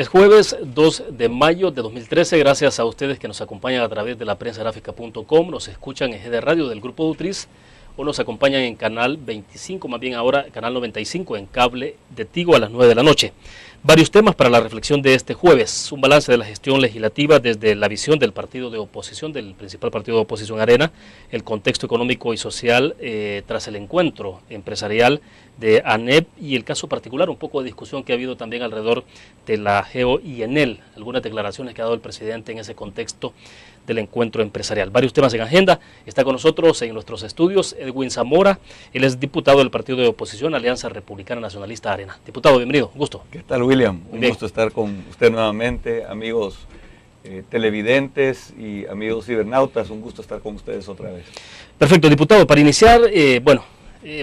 Es jueves 2 de mayo de 2013, gracias a ustedes que nos acompañan a través de la prensagráfica.com, nos escuchan en GD Radio del Grupo Dutriz o nos acompañan en canal 25, más bien ahora canal 95 en cable de Tigo a las 9 de la noche. Varios temas para la reflexión de este jueves, un balance de la gestión legislativa desde la visión del partido de oposición, del principal partido de oposición Arena, el contexto económico y social tras el encuentro empresarial de ANEP y el caso particular, un poco de discusión que ha habido también alrededor de la GEO y ENEL, algunas declaraciones que ha dado el presidente en ese contexto del encuentro empresarial. Varios temas en agenda. Está con nosotros en nuestros estudios Edwin Zamora, él es diputado del partido de oposición Alianza Republicana Nacionalista Arena. Diputado, bienvenido, un gusto. ¿Qué tal, William? Un gusto estar con usted nuevamente, amigos televidentes y amigos cibernautas, un gusto estar con ustedes otra vez. Perfecto, diputado, para iniciar,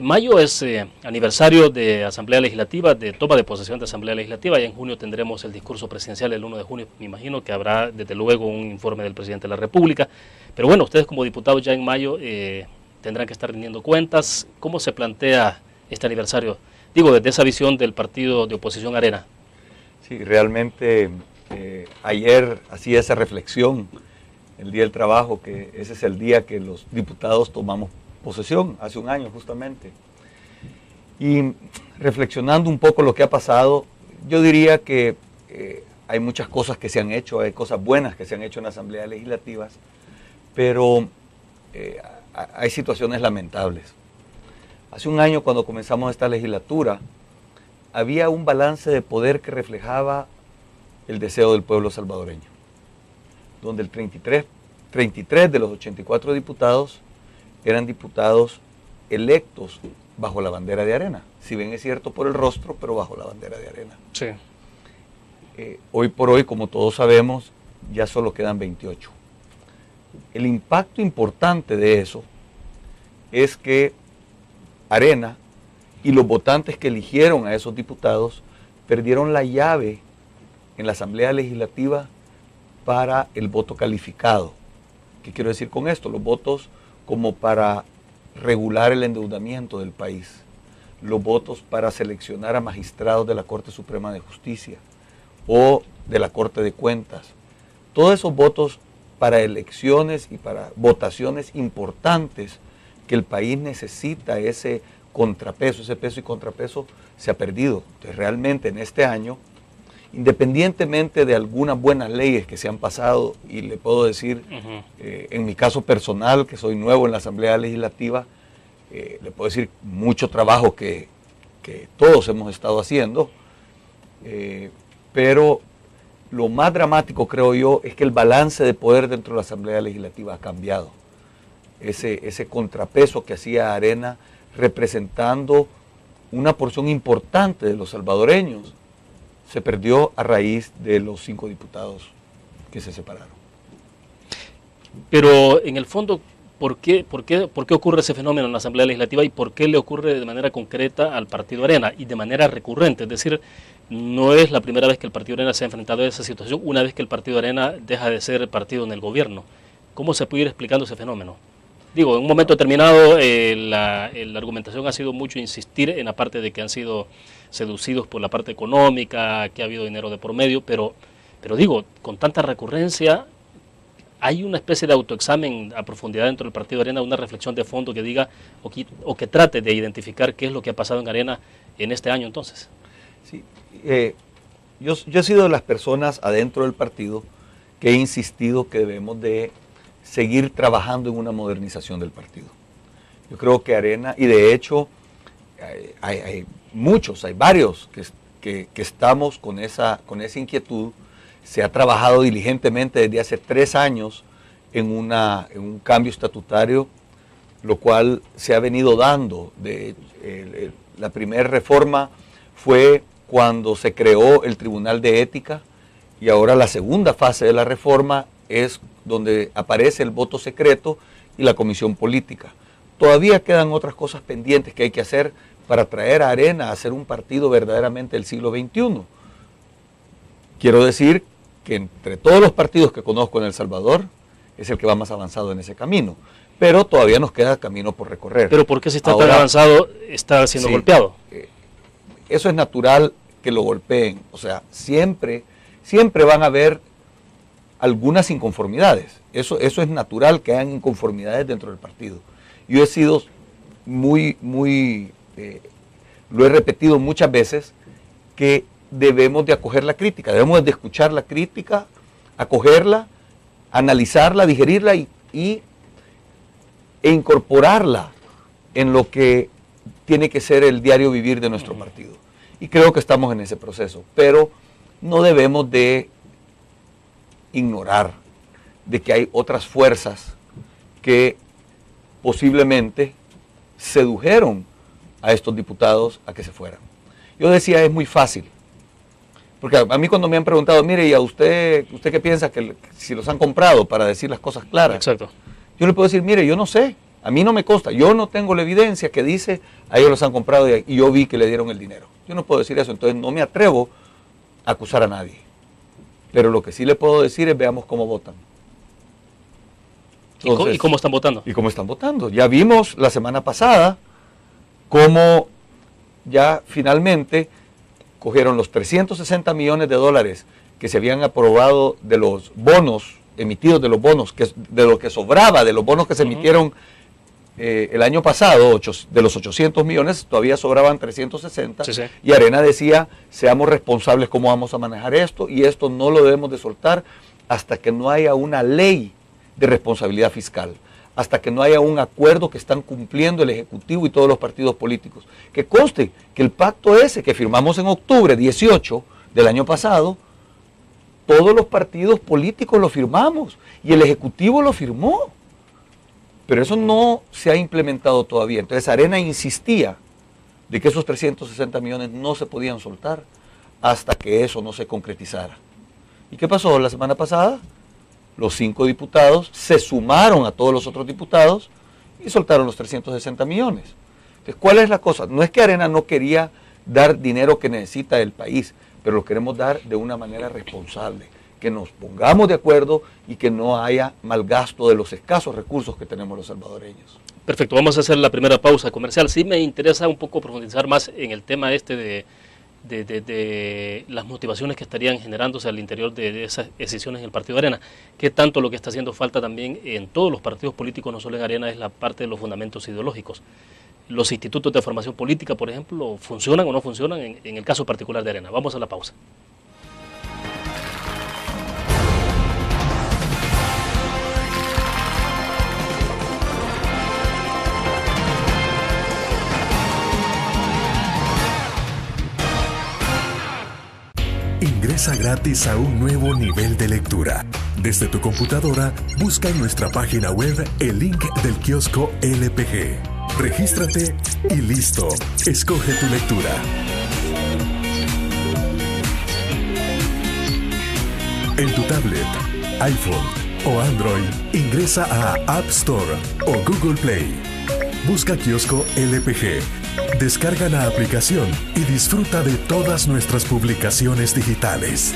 mayo es aniversario de Asamblea Legislativa, de toma de posesión de Asamblea Legislativa, y en junio tendremos el discurso presidencial el 1 de junio, me imagino que habrá desde luego un informe del presidente de la República, pero bueno, ustedes como diputados ya en mayo tendrán que estar rindiendo cuentas. ¿Cómo se plantea este aniversario? Digo, desde esa visión del partido de oposición Arena. Sí, realmente ayer hacía esa reflexión, el Día del Trabajo, que ese es el día que los diputados tomamos posesión, hace un año justamente. Y reflexionando un poco lo que ha pasado, yo diría que hay muchas cosas que se han hecho, hay cosas buenas que se han hecho en asambleas legislativas, pero hay situaciones lamentables. Hace un año, cuando comenzamos esta legislatura, había un balance de poder que reflejaba el deseo del pueblo salvadoreño, donde el 33 de los 84 diputados eran diputados electos bajo la bandera de Arena, si bien es cierto por el rostro, pero bajo la bandera de Arena. Sí. Hoy por hoy, como todos sabemos, ya solo quedan 28. El impacto importante de eso es que Arena y los votantes que eligieron a esos diputados perdieron la llave en la Asamblea Legislativa para el voto calificado. ¿Qué quiero decir con esto? Los votos como para regular el endeudamiento del país, los votos para seleccionar a magistrados de la Corte Suprema de Justicia o de la Corte de Cuentas. Todos esos votos para elecciones y para votaciones importantes que el país necesita, ese contrapeso, ese peso y contrapeso se ha perdido. Entonces, realmente en este año, independientemente de algunas buenas leyes que se han pasado, y le puedo decir, en mi caso personal, que soy nuevo en la Asamblea Legislativa, le puedo decir mucho trabajo que todos hemos estado haciendo, pero lo más dramático, creo yo, es que el balance de poder dentro de la Asamblea Legislativa ha cambiado. Ese contrapeso que hacía Arena representando una porción importante de los salvadoreños se perdió a raíz de los 5 diputados que se separaron. Pero en el fondo, ¿por qué ocurre ese fenómeno en la Asamblea Legislativa y por qué le ocurre de manera concreta al Partido Arena y de manera recurrente? Es decir, no es la primera vez que el Partido Arena se ha enfrentado a esa situación, una vez que el Partido Arena deja de ser partido en el gobierno. ¿Cómo se puede ir explicando ese fenómeno? Digo, en un momento determinado la argumentación ha sido mucho insistir en la parte de que han sido seducidos por la parte económica, que ha habido dinero de por medio, pero digo, con tanta recurrencia, ¿hay una especie de autoexamen a profundidad dentro del Partido Arena, una reflexión de fondo que diga o que trate de identificar qué es lo que ha pasado en Arena en este año entonces? Sí, yo he sido de las personas adentro del partido que he insistido que debemos de seguir trabajando en una modernización del partido. Yo creo que Arena, y de hecho hay varios que estamos con esa inquietud. Se ha trabajado diligentemente desde hace 3 años en un cambio estatutario, lo cual se ha venido dando. La primera reforma fue cuando se creó el Tribunal de Ética, y ahora la segunda fase de la reforma es donde aparece el voto secreto y la comisión política. Todavía quedan otras cosas pendientes que hay que hacer para traer a Arena a ser un partido verdaderamente del siglo XXI. Quiero decir que entre todos los partidos que conozco en El Salvador, es el que va más avanzado en ese camino, pero todavía nos queda camino por recorrer. ¿Pero por qué si está tan avanzado está siendo golpeado? Eso es natural que lo golpeen, o sea, siempre siempre van a haber algunas inconformidades. Eso es natural que hayan inconformidades dentro del partido. Yo he sido lo he repetido muchas veces, que debemos de acoger la crítica, debemos de escuchar la crítica, acogerla, analizarla, digerirla e incorporarla en lo que tiene que ser el diario vivir de nuestro partido. Y creo que estamos en ese proceso, pero no debemos de ignorar de que hay otras fuerzas que posiblemente sedujeron a estos diputados a que se fueran. Yo decía, es muy fácil, porque a mí cuando me han preguntado, mire, ¿y a usted qué piensa que si los han comprado, para decir las cosas claras? Exacto. Yo le puedo decir, mire, yo no sé, a mí no me consta, yo no tengo la evidencia que dice a ellos los han comprado y yo vi que le dieron el dinero. Yo no puedo decir eso, entonces no me atrevo a acusar a nadie. Pero lo que sí le puedo decir es, veamos cómo votan. Entonces, ¿y cómo están votando? ¿Y cómo están votando? Ya vimos la semana pasada cómo ya finalmente cogieron los 360 millones de dólares que se habían aprobado de los bonos, emitidos de los bonos, de lo que sobraba de los bonos que se emitieron el año pasado, de los 800 millones, todavía sobraban 360, sí. Y Arena decía, seamos responsables cómo vamos a manejar esto, y esto no lo debemos de soltar hasta que no haya una ley de responsabilidad fiscal, hasta que no haya un acuerdo que están cumpliendo el Ejecutivo y todos los partidos políticos. Que conste que el pacto ese que firmamos en octubre 18 del año pasado, todos los partidos políticos lo firmamos y el Ejecutivo lo firmó. Pero eso no se ha implementado todavía. Entonces Arena insistía de que esos 360 millones no se podían soltar hasta que eso no se concretizara. ¿Y qué pasó la semana pasada? Los 5 diputados se sumaron a todos los otros diputados y soltaron los 360 millones. Entonces, ¿cuál es la cosa? No es que Arena no quería dar dinero que necesita el país, pero lo queremos dar de una manera responsable, que nos pongamos de acuerdo y que no haya mal gasto de los escasos recursos que tenemos los salvadoreños. Perfecto, vamos a hacer la primera pausa comercial. Sí me interesa un poco profundizar más en el tema de las motivaciones que estarían generándose al interior de esas decisiones en el Partido de Arena. ¿Qué tanto lo que está haciendo falta también en todos los partidos políticos, no solo en Arena, es la parte de los fundamentos ideológicos? Los institutos de formación política, por ejemplo, ¿funcionan o no funcionan en el caso particular de Arena? Vamos a la pausa. Ingresa gratis a un nuevo nivel de lectura. Desde tu computadora, busca en nuestra página web el link del kiosco LPG. Regístrate y listo. Escoge tu lectura. En tu tablet, iPhone o Android, ingresa a App Store o Google Play. Busca kiosco LPG. Descarga la aplicación y disfruta de todas nuestras publicaciones digitales.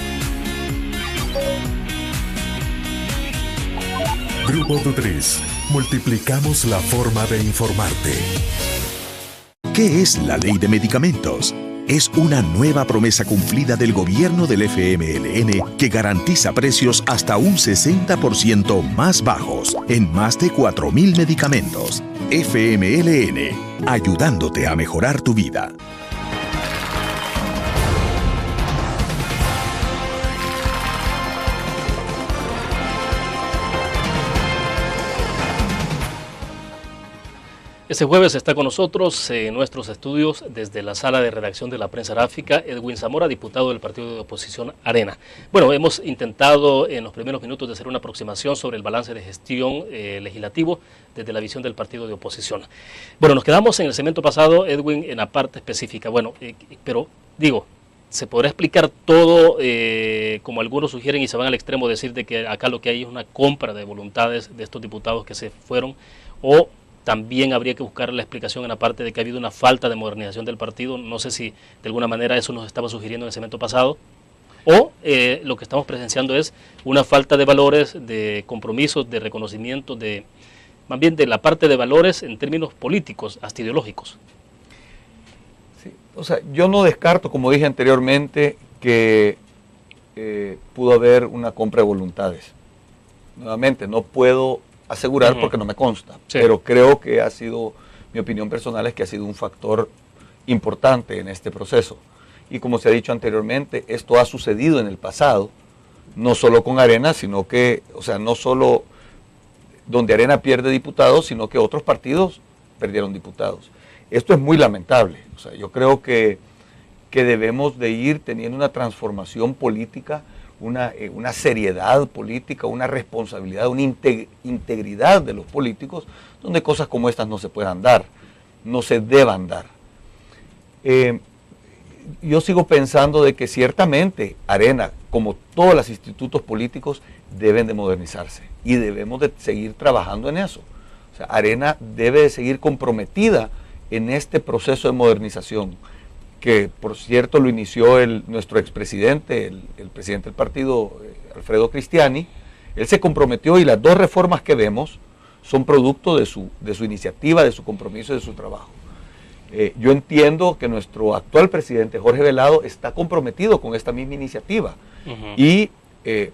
Grupo Dutriz. Multiplicamos la forma de informarte. ¿Qué es la Ley de Medicamentos? Es una nueva promesa cumplida del gobierno del FMLN que garantiza precios hasta un 60% más bajos en más de 4.000 medicamentos. FMLN, ayudándote a mejorar tu vida. Este jueves está con nosotros en nuestros estudios desde la sala de redacción de la prensa gráfica Edwin Zamora, diputado del partido de oposición Arena. Bueno, hemos intentado en los primeros minutos de hacer una aproximación sobre el balance de gestión legislativo desde la visión del partido de oposición. Bueno, nos quedamos en el segmento pasado, Edwin, en la parte específica. Bueno, pero digo, ¿se podrá explicar todo como algunos sugieren y se van al extremo de decir de que acá lo que hay es una compra de voluntades de estos diputados que se fueron, o también habría que buscar la explicación en la parte de que ha habido una falta de modernización del partido? No sé si de alguna manera eso nos estaba sugiriendo en el segmento pasado, o lo que estamos presenciando es una falta de valores, de compromisos, de reconocimiento, más bien de la parte de valores en términos políticos, hasta ideológicos. Sí, o sea, yo no descarto, como dije anteriormente, que pudo haber una compra de voluntades. Nuevamente, no puedo asegurar porque no me consta, pero creo que ha sido, mi opinión personal es que ha sido un factor importante en este proceso. Y como se ha dicho anteriormente, esto ha sucedido en el pasado, no solo con Arena, sino que, o sea, no solo donde Arena pierde diputados, sino que otros partidos perdieron diputados. Esto es muy lamentable. O sea, yo creo que debemos de ir teniendo una transformación política, una seriedad política, una responsabilidad, una integridad de los políticos, donde cosas como estas no se puedan dar, no se deban dar. Yo sigo pensando de que ciertamente Arena, como todos los institutos políticos, deben de modernizarse y debemos de seguir trabajando en eso. O sea, Arena debe de seguir comprometida en este proceso de modernización, que por cierto lo inició nuestro expresidente, el presidente del partido, Alfredo Cristiani. Él se comprometió y las dos reformas que vemos son producto de su iniciativa, de su compromiso y de su trabajo. Yo entiendo que nuestro actual presidente, Jorge Velado, está comprometido con esta misma iniciativa y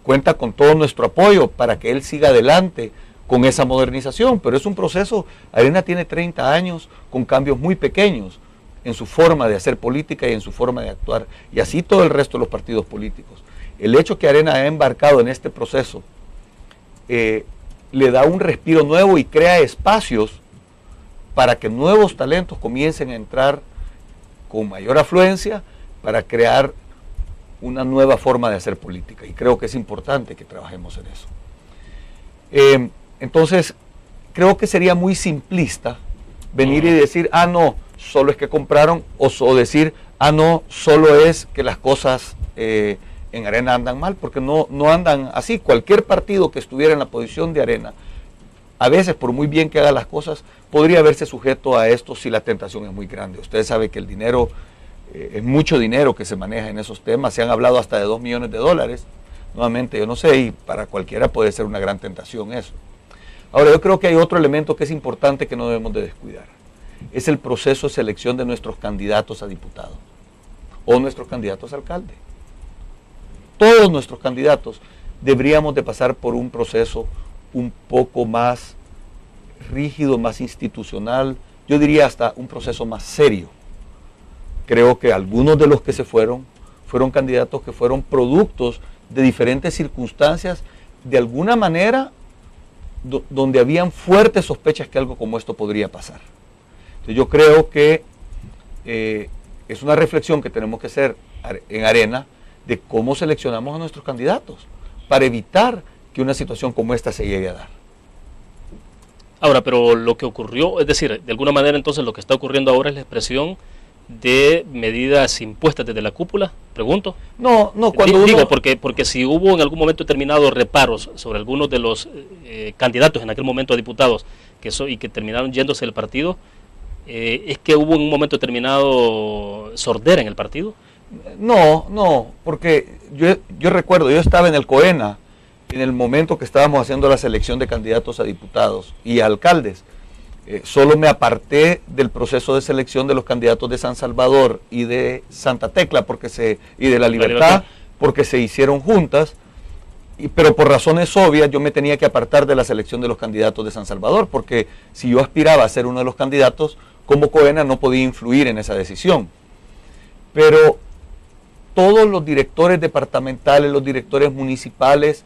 cuenta con todo nuestro apoyo para que él siga adelante con esa modernización, pero es un proceso. Arena tiene 30 años con cambios muy pequeños en su forma de hacer política y en su forma de actuar, y así todo el resto de los partidos políticos. El hecho que Arena ha embarcado en este proceso le da un respiro nuevo y crea espacios para que nuevos talentos comiencen a entrar con mayor afluencia para crear una nueva forma de hacer política, y creo que es importante que trabajemos en eso. Entonces, creo que sería muy simplista venir y decir, ah, no, solo es que compraron, o decir, ah, no, solo es que las cosas en Arena andan mal, porque no andan así. Cualquier partido que estuviera en la posición de Arena, a veces, por muy bien que haga las cosas, podría verse sujeto a esto si la tentación es muy grande. Ustedes saben que el dinero, es mucho dinero que se maneja en esos temas, se han hablado hasta de $2 millones. Nuevamente, yo no sé, y para cualquiera puede ser una gran tentación eso. Ahora, yo creo que hay otro elemento que es importante que no debemos de descuidar. Es el proceso de selección de nuestros candidatos a diputados o nuestros candidatos a alcalde. Todos nuestros candidatos deberíamos de pasar por un proceso un poco más rígido, más institucional, yo diría hasta un proceso más serio. Creo que algunos de los que se fueron candidatos que fueron productos de diferentes circunstancias, de alguna manera donde habían fuertes sospechas que algo como esto podría pasar. Entonces yo creo que es una reflexión que tenemos que hacer en Arena de cómo seleccionamos a nuestros candidatos para evitar que una situación como esta se llegue a dar. Ahora, pero lo que ocurrió, es decir, de alguna manera entonces lo que está ocurriendo ahora es la expresión de medidas impuestas desde la cúpula, pregunto. No, cuando digo, porque si hubo en algún momento determinado reparos sobre algunos de los candidatos en aquel momento a diputados y que terminaron yéndose del partido, ¿es que hubo en un momento determinado sordera en el partido? No, porque yo recuerdo, yo estaba en el COENA en el momento que estábamos haciendo la selección de candidatos a diputados y a alcaldes. Solo me aparté del proceso de selección de los candidatos de San Salvador y de Santa Tecla y de La Libertad, porque se hicieron juntas, pero por razones obvias yo me tenía que apartar de la selección de los candidatos de San Salvador, porque si yo aspiraba a ser uno de los candidatos, como COENA no podía influir en esa decisión. Pero todos los directores departamentales, los directores municipales,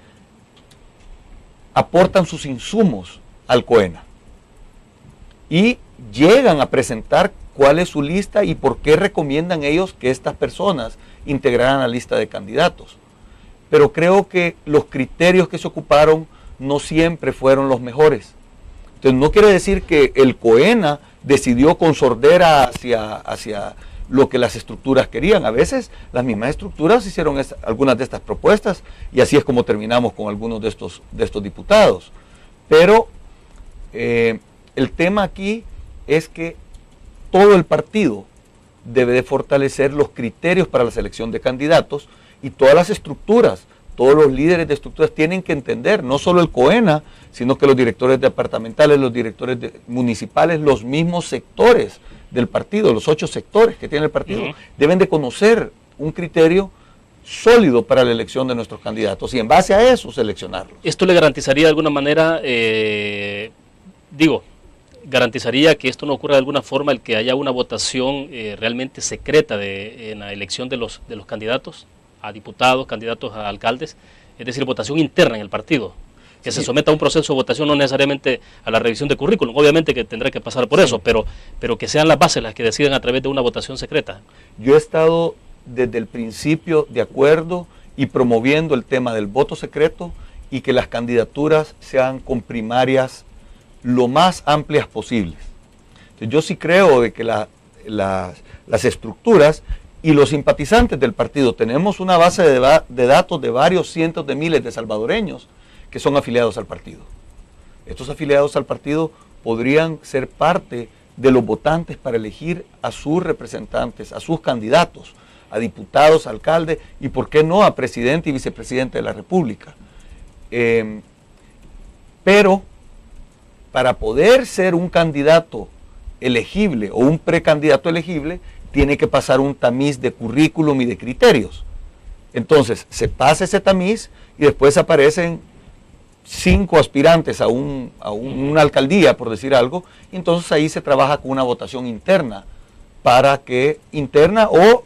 aportan sus insumos al COENA y llegan a presentar cuál es su lista y por qué recomiendan ellos que estas personas integraran la lista de candidatos. Pero creo que los criterios que se ocuparon no siempre fueron los mejores. Entonces no quiere decir que el COENA decidió con sordera hacia lo que las estructuras querían. A veces las mismas estructuras hicieron algunas de estas propuestas y así es como terminamos con algunos de estos diputados. Pero el tema aquí es que todo el partido debe de fortalecer los criterios para la selección de candidatos y todas las estructuras, todos los líderes de estructuras tienen que entender, no solo el COENA, sino que los directores departamentales, los directores municipales, los mismos sectores del partido, los 8 sectores que tiene el partido, deben de conocer un criterio sólido para la elección de nuestros candidatos y en base a eso seleccionarlos. ¿Esto le garantizaría de alguna manera, garantizaría que esto no ocurra de alguna forma, el que haya una votación realmente secreta en la elección de los candidatos a diputados, candidatos a alcaldes, es decir, votación interna en el partido? Que se someta a un proceso de votación, no necesariamente a la revisión de currículum, obviamente que tendrá que pasar por eso, pero que sean las bases las que decidan a través de una votación secreta. Yo he estado desde el principio de acuerdo y promoviendo el tema del voto secreto y que las candidaturas sean con primarias lo más amplias posibles. Entonces, yo sí creo de que las estructuras y los simpatizantes del partido, tenemos una base de datos de varios cientos de miles de salvadoreños que son afiliados al partido. Estos afiliados al partido podrían ser parte de los votantes para elegir a sus representantes, a sus candidatos, a diputados, a alcaldes y por qué no a presidente y vicepresidente de la República. Pero para poder ser un candidato elegible o un precandidato elegible, tiene que pasar un tamiz de currículum y de criterios. Entonces, se pasa ese tamiz y después aparecen 5 aspirantes a una alcaldía, por decir algo, y entonces ahí se trabaja con una votación interna, interna o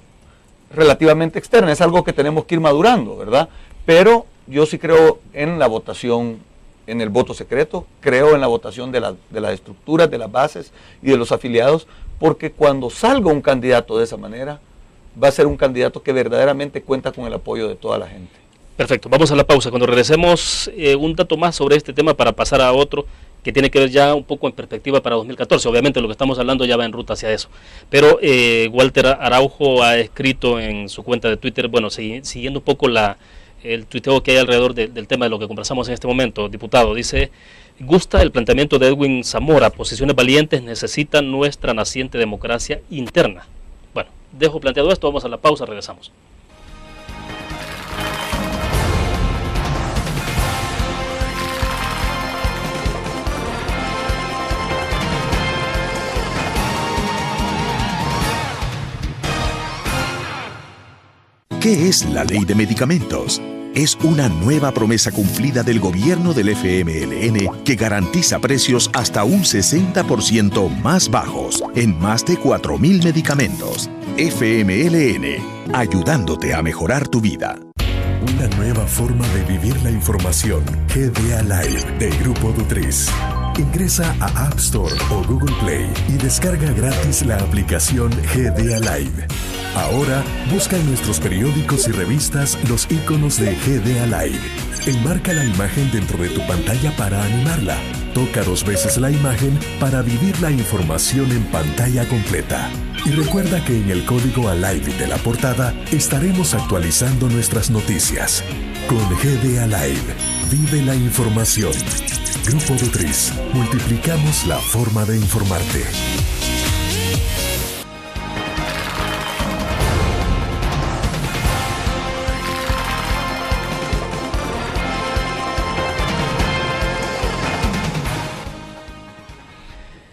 relativamente externa, es algo que tenemos que ir madurando, ¿verdad? Pero yo sí creo en la votación, en el voto secreto, creo en la votación de las estructuras, de las bases y de los afiliados, porque cuando salga un candidato de esa manera, va a ser un candidato que verdaderamente cuenta con el apoyo de toda la gente. Perfecto, vamos a la pausa. Cuando regresemos, un dato más sobre este tema para pasar a otro que tiene que ver ya un poco en perspectiva para 2014. Obviamente lo que estamos hablando ya va en ruta hacia eso. Pero Walter Araujo ha escrito en su cuenta de Twitter, bueno, siguiendo un poco el tuiteo que hay alrededor del tema de lo que conversamos en este momento, diputado, dice: gusta el planteamiento de Edwin Zamora, posiciones valientes necesitan nuestra naciente democracia interna. Bueno, dejo planteado esto, vamos a la pausa, regresamos. ¿Qué es la Ley de Medicamentos? Es una nueva promesa cumplida del gobierno del FMLN que garantiza precios hasta un 60% más bajos en más de 4.000 medicamentos. FMLN, ayudándote a mejorar tu vida. Una nueva forma de vivir la información. GDA Live de Grupo Dutriz. Ingresa a App Store o Google Play y descarga gratis la aplicación GDA Live. Ahora, busca en nuestros periódicos y revistas los iconos de GDA Live. Enmarca la imagen dentro de tu pantalla para animarla. Toca 2 veces la imagen para vivir la información en pantalla completa. Y recuerda que en el código ALIVE de la portada estaremos actualizando nuestras noticias. Con GDA Live, vive la información. Grupo Dutriz, multiplicamos la forma de informarte.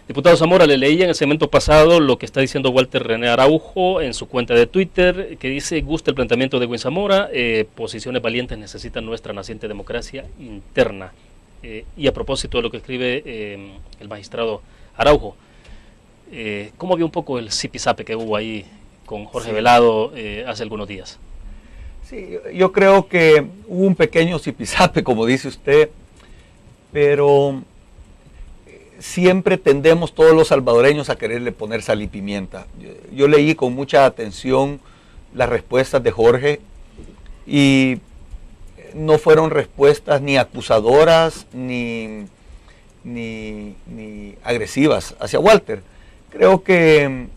Diputado Zamora, le leí en el segmento pasado lo que está diciendo Walter René Araujo en su cuenta de Twitter, que dice: gusta el planteamiento de Edwin Zamora, posiciones valientes necesitan nuestra naciente democracia interna. Y a propósito de lo que escribe el magistrado Araujo, ¿cómo vio un poco el zipizape que hubo ahí con Jorge Velado hace algunos días? Sí, yo creo que hubo un pequeño zipizape, como dice usted, pero siempre tendemos todos los salvadoreños a quererle poner sal y pimienta. Yo leí con mucha atención las respuestas de Jorge y no fueron respuestas ni acusadoras ni agresivas hacia Walter. Creo que,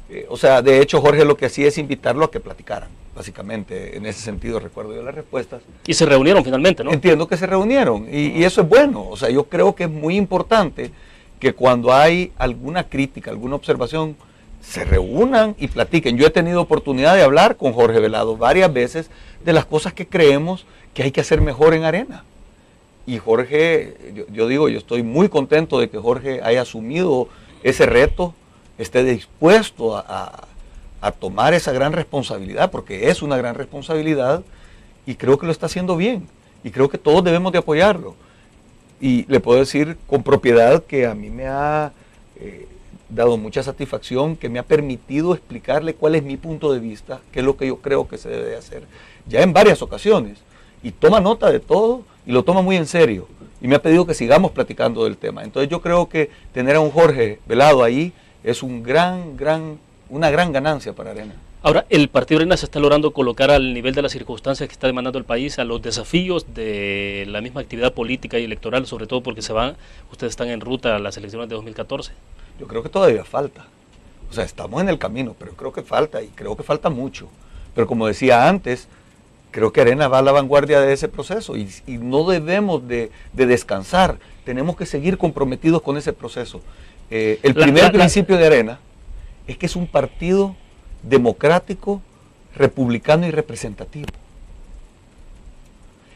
de hecho Jorge lo que hacía es invitarlo a que platicaran, básicamente. En ese sentido recuerdo yo las respuestas. Y se reunieron finalmente, ¿no? Entiendo que se reunieron y eso es bueno. Yo creo que es muy importante que cuando hay alguna crítica, alguna observación, se reúnan y platiquen. Yo he tenido oportunidad de hablar con Jorge Velado varias veces de las cosas que creemos que hay que hacer mejor en Arena. Y Jorge, yo estoy muy contento de que Jorge haya asumido ese reto, esté dispuesto a a tomar esa gran responsabilidad, porque es una gran responsabilidad, y creo que lo está haciendo bien, y creo que todos debemos de apoyarlo. Y le puedo decir con propiedad que a mí me ha dado mucha satisfacción, que me ha permitido explicarle cuál es mi punto de vista, qué es lo que yo creo que se debe hacer, ya en varias ocasiones, y toma nota de todo, y lo toma muy en serio, y me ha pedido que sigamos platicando del tema. Entonces yo creo que tener a un Jorge Velado ahí es una gran ganancia para Arena. Ahora, el Partido Arena se está logrando colocar al nivel de las circunstancias que está demandando el país, a los desafíos de la misma actividad política y electoral, sobre todo porque ustedes están en ruta a las elecciones de 2014. Yo creo que todavía falta. O sea, estamos en el camino, pero creo que falta, y creo que falta mucho. Pero como decía antes, creo que Arena va a la vanguardia de ese proceso, y no debemos de descansar. Tenemos que seguir comprometidos con ese proceso. El primer principio de Arena es que es un partido democrático, republicano y representativo.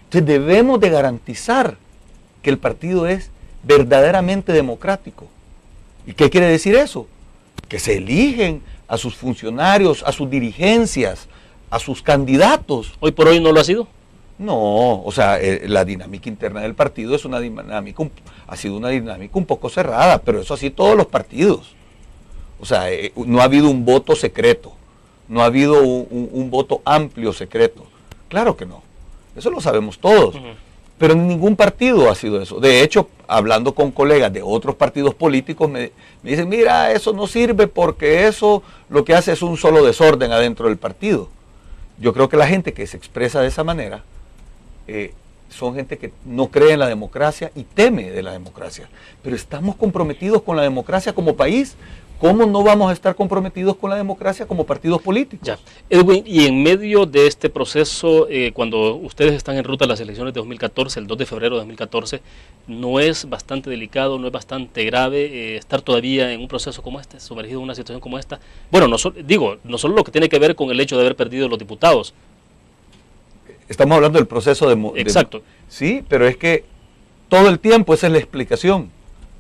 Entonces debemos de garantizar que el partido es verdaderamente democrático. ¿Y qué quiere decir eso? Que se eligen a sus funcionarios, a sus dirigencias, a sus candidatos. ¿Hoy por hoy no lo ha sido? No, o sea, la dinámica interna del partido es ha sido una dinámica un poco cerrada, pero eso así todos los partidos. O sea, no ha habido un voto secreto, no ha habido un voto amplio secreto. Claro que no, eso lo sabemos todos, pero en ningún partido ha sido eso. De hecho, hablando con colegas de otros partidos políticos, me dicen, mira, eso no sirve porque eso lo que hace es un solo desorden adentro del partido. Yo creo que la gente que se expresa de esa manera son gente que no cree en la democracia y teme de la democracia. Pero estamos comprometidos con la democracia como país. ¿Cómo no vamos a estar comprometidos con la democracia como partidos políticos? Ya. Edwin, y en medio de este proceso, cuando ustedes están en ruta a las elecciones de 2014, el 2 de febrero de 2014, ¿no es bastante delicado, no es bastante grave estar todavía en un proceso como este, sumergido en una situación como esta? Bueno, no solo lo que tiene que ver con el hecho de haber perdido los diputados. Estamos hablando del proceso Exacto. Sí, pero es que todo el tiempo esa es la explicación.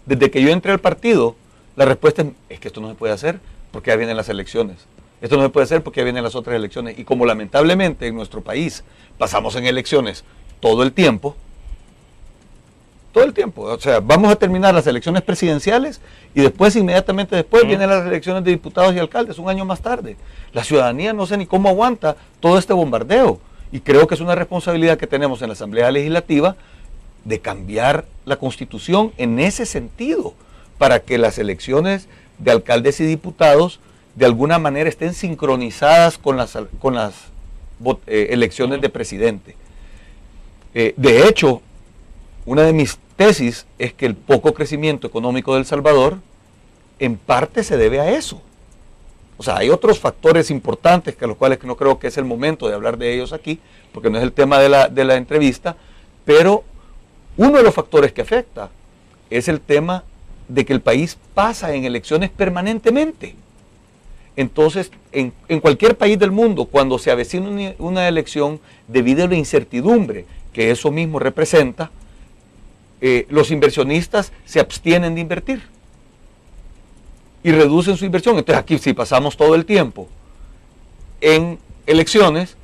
Desde que yo entré al partido, la respuesta es que esto no se puede hacer porque ya vienen las elecciones. Esto no se puede hacer porque ya vienen las otras elecciones. Y como lamentablemente en nuestro país pasamos en elecciones todo el tiempo, o sea, vamos a terminar las elecciones presidenciales y después, inmediatamente después, vienen las elecciones de diputados y alcaldes, un año más tarde. La ciudadanía no sé ni cómo aguanta todo este bombardeo. Y creo que es una responsabilidad que tenemos en la Asamblea Legislativa de cambiar la Constitución en ese sentido, para que las elecciones de alcaldes y diputados de alguna manera estén sincronizadas con las elecciones de presidente. De hecho, una de mis tesis es que el poco crecimiento económico de El Salvador en parte se debe a eso. O sea, hay otros factores importantes que a los cuales no creo que es el momento de hablar de ellos aquí, porque no es el tema de la entrevista, pero uno de los factores que afecta es el tema de que el país pasa en elecciones permanentemente. Entonces, en cualquier país del mundo, cuando se avecina una elección, debido a la incertidumbre que eso mismo representa, los inversionistas se abstienen de invertir y reducen su inversión. Entonces aquí, si pasamos todo el tiempo en elecciones,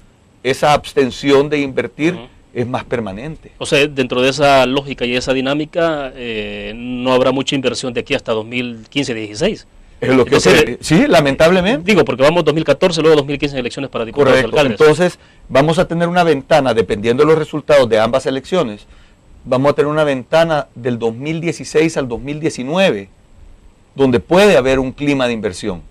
esa abstención de invertir es más permanente. O sea, dentro de esa lógica y esa dinámica, no habrá mucha inversión de aquí hasta 2015-16. Es lo que sí, lamentablemente. Digo, porque vamos 2014, luego 2015 en elecciones para diputados y alcaldes. Entonces, vamos a tener una ventana, dependiendo de los resultados de ambas elecciones, vamos a tener una ventana del 2016 al 2019, donde puede haber un clima de inversión.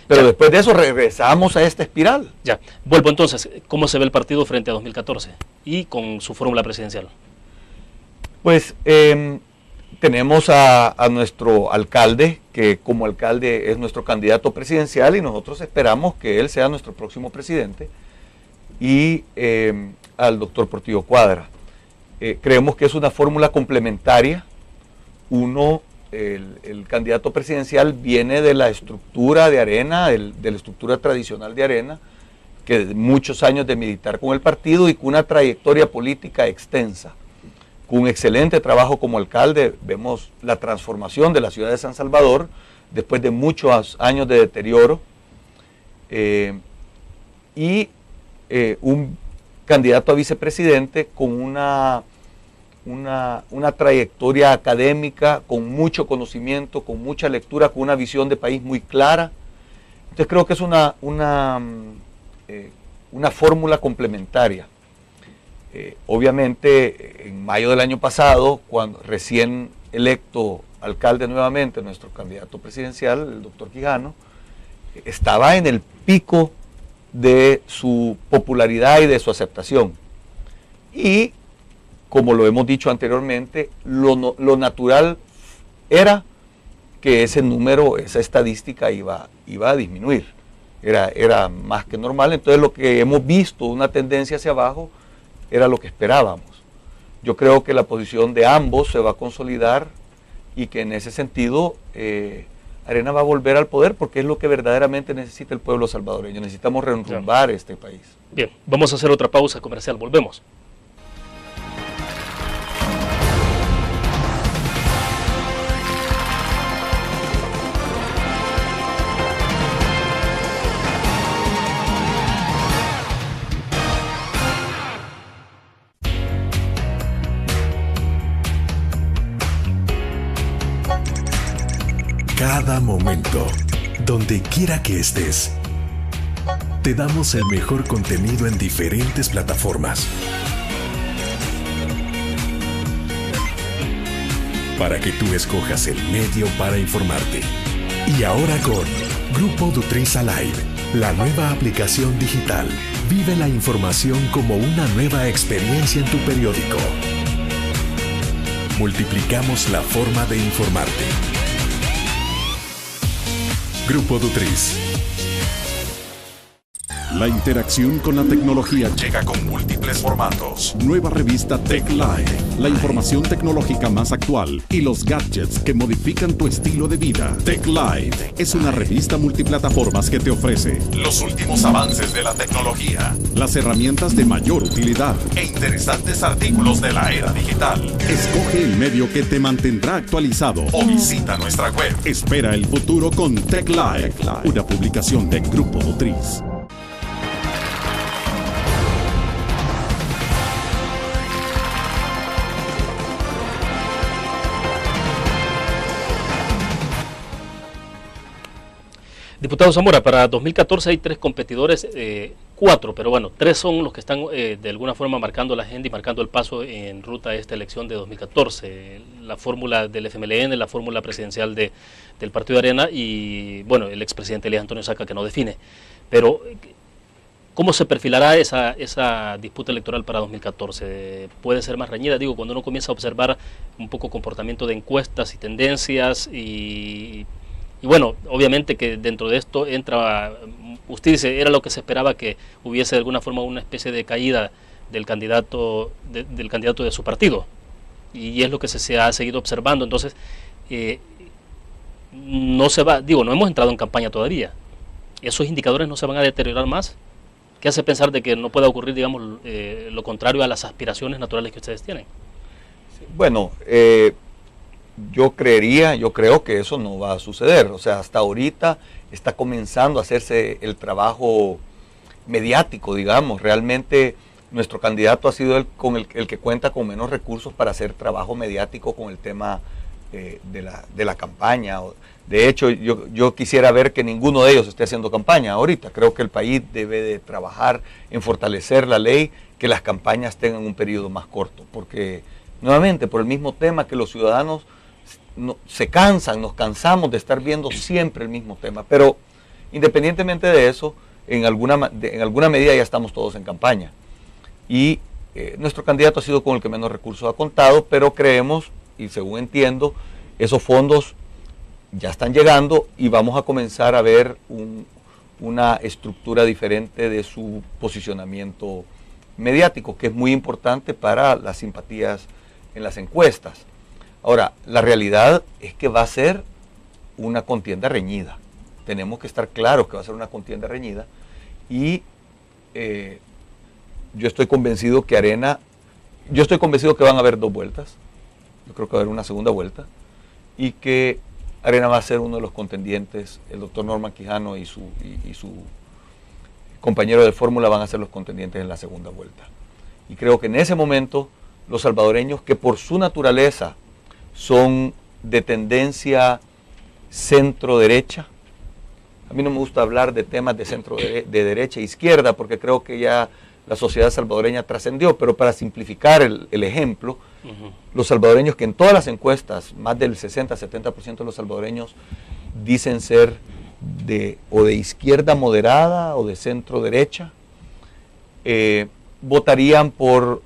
Pero ya, después de eso regresamos a esta espiral. Ya, vuelvo entonces, ¿cómo se ve el partido frente a 2014 y con su fórmula presidencial? Pues tenemos a nuestro alcalde, que como alcalde es nuestro candidato presidencial, y nosotros esperamos que él sea nuestro próximo presidente, y al doctor Portillo Cuadra. Creemos que es una fórmula complementaria. El candidato presidencial viene de la estructura de Arena, de la estructura tradicional de Arena, que de muchos años de militar con el partido y con una trayectoria política extensa, con un excelente trabajo como alcalde. Vemos la transformación de la ciudad de San Salvador después de muchos años de deterioro. y un candidato a vicepresidente con una trayectoria académica, con mucho conocimiento, con mucha lectura, con una visión de país muy clara. Entonces creo que es una fórmula complementaria. Obviamente, en mayo del año pasado, cuando recién electo alcalde nuevamente, nuestro candidato presidencial, el doctor Quijano, estaba en el pico de su popularidad y de su aceptación. Y, como lo hemos dicho anteriormente, lo natural era que ese número, esa estadística iba a disminuir. Era más que normal. Entonces lo que hemos visto, una tendencia hacia abajo, era lo que esperábamos. Yo creo que la posición de ambos se va a consolidar y que en ese sentido Arena va a volver al poder, porque es lo que verdaderamente necesita el pueblo salvadoreño. Necesitamos reenrumbar este país. Bien, vamos a hacer otra pausa comercial. Volvemos. Cada momento, donde quiera que estés, te damos el mejor contenido en diferentes plataformas. Para que tú escojas el medio para informarte. Y ahora con Grupo Dutris Alive, la nueva aplicación digital. Vive la información como una nueva experiencia en tu periódico. Multiplicamos la forma de informarte. Grupo Dutris. La interacción con la tecnología llega con múltiples formatos. Nueva revista Tech Live, la información tecnológica más actual y los gadgets que modifican tu estilo de vida. Tech Live es una revista multiplataformas que te ofrece los últimos avances de la tecnología, las herramientas de mayor utilidad e interesantes artículos de la era digital. Escoge el medio que te mantendrá actualizado o visita nuestra web. Espera el futuro con Tech Live, una publicación de Grupo Dutris. Diputado Zamora, para 2014 hay 3 competidores, 4, pero bueno, 3 son los que están de alguna forma marcando la agenda y marcando el paso en ruta a esta elección de 2014. La fórmula del FMLN, la fórmula presidencial del Partido de Arena y, bueno, el expresidente Elías Antonio Saca, que no define. Pero, ¿cómo se perfilará esa disputa electoral para 2014? ¿Puede ser más reñida? Digo, cuando uno comienza a observar un poco comportamiento de encuestas y tendencias y bueno, obviamente que dentro de esto entra, usted dice, era lo que se esperaba, que hubiese de alguna forma una especie de caída del candidato de su partido, y es lo que se ha seguido observando. Entonces, no se va, digo, no hemos entrado en campaña todavía, esos indicadores no se van a deteriorar más. ¿Qué hace pensar de que no pueda ocurrir, digamos, lo contrario a las aspiraciones naturales que ustedes tienen? Bueno, yo creo que eso no va a suceder. O sea, hasta ahorita está comenzando a hacerse el trabajo mediático, digamos. Realmente nuestro candidato ha sido el que cuenta con menos recursos para hacer trabajo mediático con el tema de la campaña. De hecho, yo quisiera ver que ninguno de ellos esté haciendo campaña ahorita. Creo que el país debe de trabajar en fortalecer la ley, que las campañas tengan un periodo más corto. Porque, nuevamente, por el mismo tema que los ciudadanos nos cansamos de estar viendo siempre el mismo tema, pero independientemente de eso, en alguna medida ya estamos todos en campaña y nuestro candidato ha sido con el que menos recursos ha contado, pero creemos, y según entiendo, esos fondos ya están llegando y vamos a comenzar a ver una estructura diferente de su posicionamiento mediático, que es muy importante para las simpatías en las encuestas. Ahora, la realidad es que va a ser una contienda reñida. Tenemos que estar claros que va a ser una contienda reñida y yo estoy convencido que van a haber 2 vueltas. Yo creo que va a haber una segunda vuelta y que Arena va a ser uno de los contendientes, el doctor Norman Quijano y su compañeros de fórmula van a ser los contendientes en la segunda vuelta. Y creo que en ese momento los salvadoreños, que por su naturaleza son de tendencia centro-derecha, a mí no me gusta hablar de temas de de derecha e izquierda, porque creo que ya la sociedad salvadoreña trascendió, pero para simplificar el ejemplo, los salvadoreños que en todas las encuestas, más del 60-70% de los salvadoreños dicen ser de izquierda moderada o de centro derecha, votarían por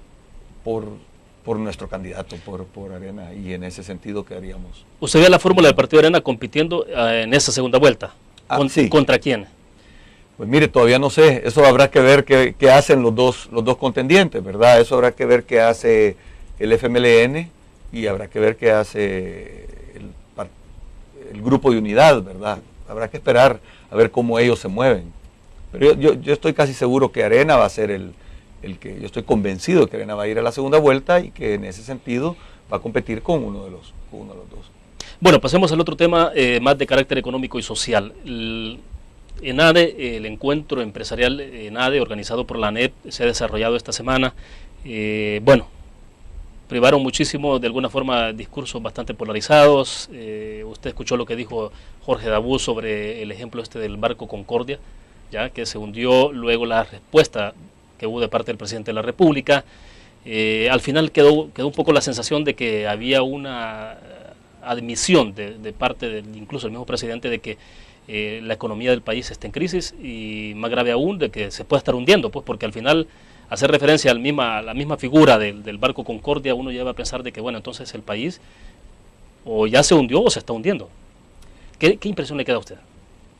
nuestro candidato, por Arena, y en ese sentido quedaríamos. ¿Usted ve la fórmula del Partido Arena compitiendo en esa segunda vuelta? Sí. ¿Contra quién? Pues mire, todavía no sé, eso habrá que ver qué hacen los dos contendientes, ¿verdad? Eso habrá que ver qué hace el FMLN y habrá que ver qué hace el Grupo de Unidad, ¿verdad? Habrá que esperar a ver cómo ellos se mueven. Pero yo estoy casi seguro que Arena va a ser el que, yo estoy convencido de que Arena va a ir a la segunda vuelta y que en ese sentido va a competir con uno de los dos. Bueno, pasemos al otro tema más de carácter económico y social. El ENADE, el encuentro empresarial ENADE organizado por la ANEP, se ha desarrollado esta semana. Bueno, privaron muchísimo, de alguna forma, discursos bastante polarizados. Usted escuchó lo que dijo Jorge Dabú sobre el ejemplo del barco Concordia, ya que se hundió, luego la respuesta que hubo de parte del presidente de la República. Al final quedó un poco la sensación de que había una admisión de parte incluso del mismo presidente de que la economía del país está en crisis, y más grave aún de que se puede estar hundiendo, pues porque al final hacer referencia a la misma figura del barco Concordia, uno lleva a pensar de que bueno, entonces el país o ya se hundió o se está hundiendo. ¿Qué impresión le queda a usted?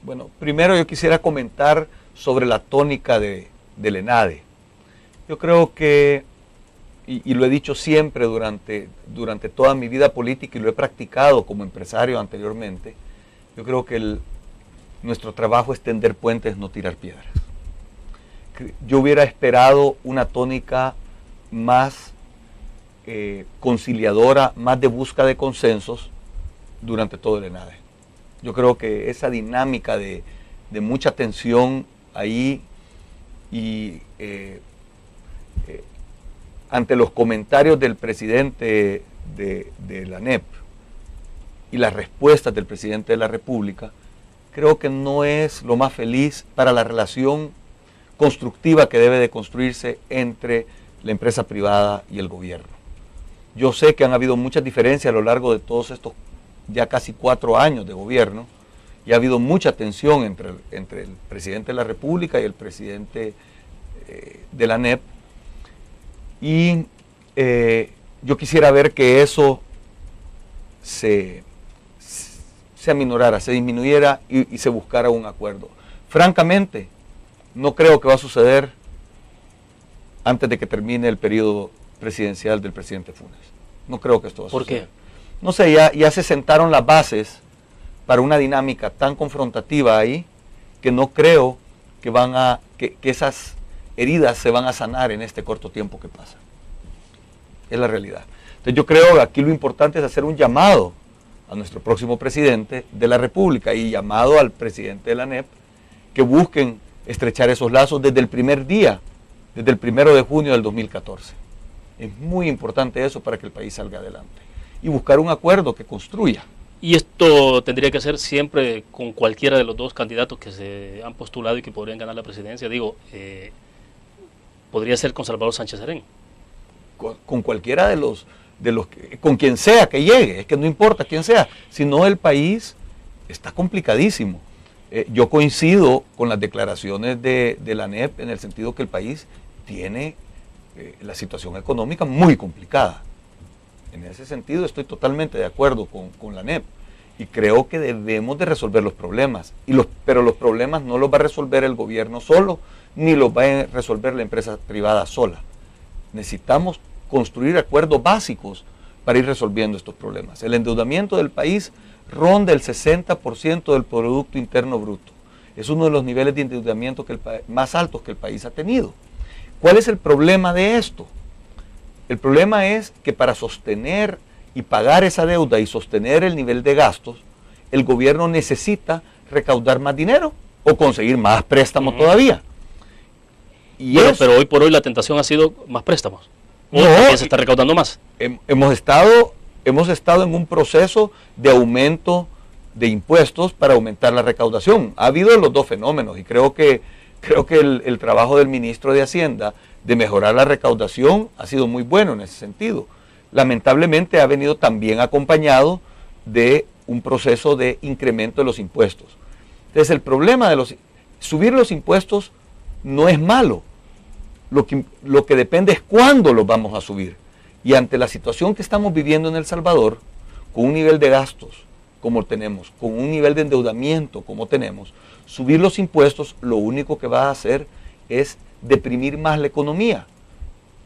Bueno, primero yo quisiera comentar sobre la tónica del ENADE. Yo creo que, y lo he dicho siempre durante toda mi vida política, y lo he practicado como empresario anteriormente, yo creo que nuestro trabajo es tender puentes, no tirar piedras. Yo hubiera esperado una tónica más conciliadora, más de busca de consensos durante todo el ENADE. Yo creo que esa dinámica de mucha tensión ahí y ante los comentarios del presidente de la ANEP y las respuestas del presidente de la República, creo que no es lo más feliz para la relación constructiva que debe de construirse entre la empresa privada y el gobierno. Yo sé que han habido muchas diferencias a lo largo de todos estos ya casi 4 años de gobierno, y ha habido mucha tensión entre el presidente de la República y el presidente de la ANEP, y yo quisiera ver que eso se aminorara, se disminuyera y se buscara un acuerdo. Francamente, no creo que va a suceder antes de que termine el periodo presidencial del presidente Funes. No creo que esto va a suceder. ¿Por qué? No sé, ya se sentaron las bases para una dinámica tan confrontativa ahí, que no creo que esas heridas se van a sanar en este corto tiempo que pasa. Es la realidad. Entonces yo creo que aquí lo importante es hacer un llamado a nuestro próximo presidente de la República y llamado al presidente de la ANEP, que busquen estrechar esos lazos desde el primer día, desde el 1 de junio del 2014. Es muy importante eso para que el país salga adelante y buscar un acuerdo que construya. Y esto tendría que ser siempre con cualquiera de los dos candidatos que se han postulado y que podrían ganar la presidencia. Digo, podría ser con Salvador Sánchez Serén. Con cualquiera de los con quien sea que llegue, es que no importa quién sea, sino el país está complicadísimo. Yo coincido con las declaraciones de la ANEP en el sentido que el país tiene la situación económica muy complicada. En ese sentido estoy totalmente de acuerdo con la ANEP y creo que debemos de resolver los problemas, pero los problemas no los va a resolver el gobierno solo, ni los va a resolver la empresa privada sola. Necesitamos construir acuerdos básicos para ir resolviendo estos problemas. El endeudamiento del país ronda el 60% del Producto Interno Bruto. Es uno de los niveles de endeudamiento más altos que el país ha tenido. ¿Cuál es el problema de esto? El problema es que para sostener y pagar esa deuda y sostener el nivel de gastos, el gobierno necesita recaudar más dinero o conseguir más préstamos todavía. Pero hoy por hoy la tentación ha sido más préstamos. ¿O también se está recaudando más? Hemos estado en un proceso de aumento de impuestos para aumentar la recaudación. Ha habido los dos fenómenos y creo que el trabajo del ministro de Hacienda de mejorar la recaudación ha sido muy bueno en ese sentido. Lamentablemente ha venido también acompañado de un proceso de incremento de los impuestos. Entonces el problema de subir los impuestos no es malo. Lo que depende es cuándo los vamos a subir. Y ante la situación que estamos viviendo en El Salvador, con un nivel de gastos como tenemos, con un nivel de endeudamiento como tenemos, subir los impuestos lo único que va a hacer es deprimir más la economía.